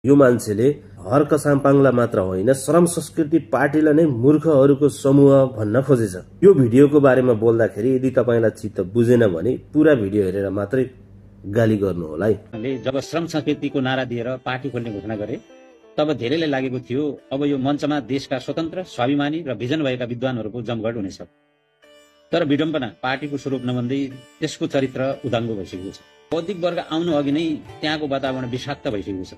यो मान्छेले हर्क साम्पाङला मात्र होइन श्रम संस्कृति पार्टीलाई नै मूर्खहरूको समूह भन्न खोजेछ। यो भिडियोको बारेमा बोल्दाखेरि यदि तपाईलाई चित्त बुझेन भने पूरा भिडियो हेरेर मात्रै गाली गर्नु होला है। जब श्रम संस्कृतिको नारा दिएर पार्टी खोल्ने घोषणा गरे तब धेरैलाई लागेको थियो अब यो मञ्चमा देशका स्वतन्त्र स्वाभिमानी र भिजन भएका विद्वानहरूको जमघट हुनेछ। तर विडम्बना पार्टीको स्वरूप नबन्दै त्यसको चरित्र उदाङ्गो भइसकेको छ। बौद्धिक वर्ग आउनु अघि नै त्यहाँको वातावरण विषाक्त भइसकेको छ।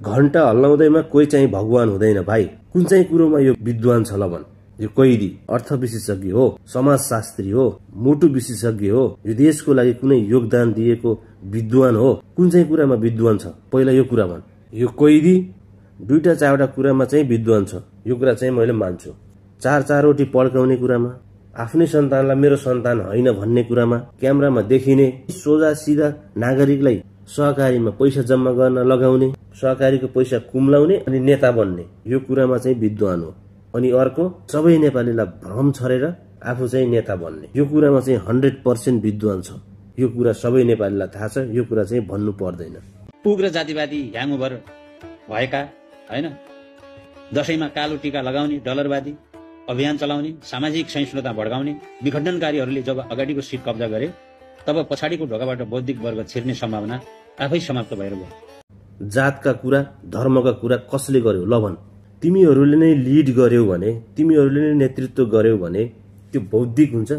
घण्टा हल्लाउँदैमा कोही चाहिँ भगवान हुँदैन भाइ। कुन चाहिँ कुरोमा यो विद्वान छ ल भन। यो कैदी अर्थ विशेषज्ञ हो, समाजशास्त्री हो, मुटु विशेषज्ञ हो, यो देशको लागि कुनै योगदान दिएको विद्वान हो। कुन चाहिँ कुरामा विद्वान छ पहिला यो कुरा भन। यो कैदी दुईटा चारवटा कुरामा चाहिँ विद्वान छ, यो कुरा चाहिँ मैले मान्छु। चार रोटी पड्काउने कुरामा, आफ्नै सन्तानलाई मेरो सन्तान होइन भन्ने कुरामा, क्यामेरामा देखिने सोझा सिधा नागरिकलाई सहकारीमा पैसा जम्मा गर्न लगाउने, सहकारीको पैसा कुम्लाउने अनि नेता बन्ने, यो कुरामा चाहिँ विद्वान हो। अनि अर्को सबै नेपालीलाई भ्रम छरेर आफू चाहिँ नेता बन्ने, यो कुरामा चाहिँ 100% विद्वान छ। यो कुरा सबै नेपालीलाई थाहा छ, यो कुरा चाहिँ भन्नु पर्दैन। उग्र जातिवादी ह्याङओभर भएका हैन, दशैंमा कालो टीका लगाउने, डलरवादी अभियान चलाउने, सामाजिक सहिष्णुता भड्काउने विखण्डनकारीहरूले जब अगाडिको सिट कब्जा गरे तब पछाडिको ढोकाबाट बौद्धिक वर्ग छिर्ने सम्भावना आफै समाप्त भएर गयो। जातका कुरा, धर्मका कुरा कसले गर्यो ल भन। तिमीहरूले नै लिड गर्यौ भने, तिमीहरूले नै नेतृत्व गर्यौ भने त्यो बौद्धिक हुन्छ।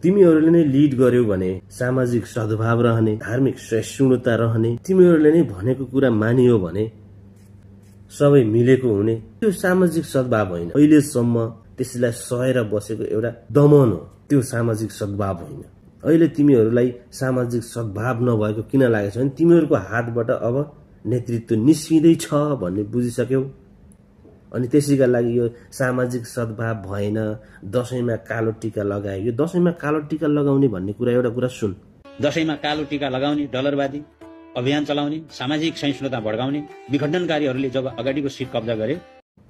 तिमीहरूले नै लिड गर्यौ भने सामाजिक सद्भाव रहने, धार्मिक सहिष्णुता रहने, तिमीहरूले नै भनेको कुरा मानियो भने सबै मिलेको हुने, त्यो सामाजिक सद्भाव होइन। अहिलेसम्म त्यसलाई सहेर बसेको एउटा दमन हो, त्यो सामाजिक सद्भाव होइन। अहिले तिमीहरूलाई सामाजिक सद्भाव नभएको किन लागेको छ भने तिमीहरूको हातबाट अब नेतृत्व निस्किँदैछ भन्ने बुझिसक्यौ। अनि त्यसैका लागि यो सामाजिक सद्भाव भएन, दशैंमा कालो टीका लगाए। यो दशैंमा कालो टीका लगाउने भन्ने कुरा एउटा कुरा सुन। दशैंमा कालो टीका लगाउने, डलरवादी अभियान चलाउने, सामाजिक सहिष्णुता भड्काउने विखण्डनकारीहरूले जब अगाडिको सिट कब्जा गरे,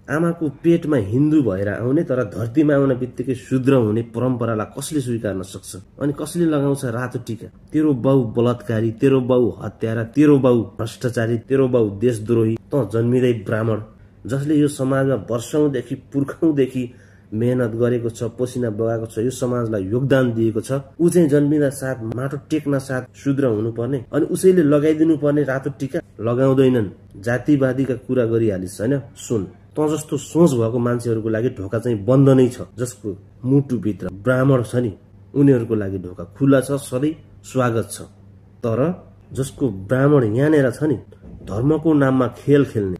आमाको पेटमा हिन्दू भएर आउने तर धरतीमा आउन बित्तिकै शूद्र हुने परम्परालाई कसले स्वीकार्न सक्छ? अनि कसले लगाउँछ रातो टीका? तेरो बाउ बलात्कारी, तेरो बाउ हत्यारा, तेरो बाउ भ्रष्टाचारी, तेरो बाउ देशद्रोही, त जन्मिँदै ब्राह्मण, जसले यो समाजमा वर्षौंदेखि पुर्खौंदेखि मेहनत गरेको छ, पसिना बगाएको छ, यो समाजलाई योगदान दिएको छ, ऊ चाहिँ जन्मिँदा साथ माटो टेक्न साथ शूद्र हुनुपर्ने अनि उसैले लगाइदिनु पर्ने रातो टीका? लगाउँदैनन्। जातिवादीका कुरा गरिहालिस् हैन। सुन, त जस्तो सोच भएको मान्छेहरूको लागि ढोका चाहिँ बन्द नै छ। जसको मुटुभित्र ब्राह्मण छ नि उनीहरूको लागि ढोका खुला छ, सधैँ स्वागत छ। तर जसको ब्राह्मण यहाँनेर छ नि धर्मको नाममा खेल खेल्ने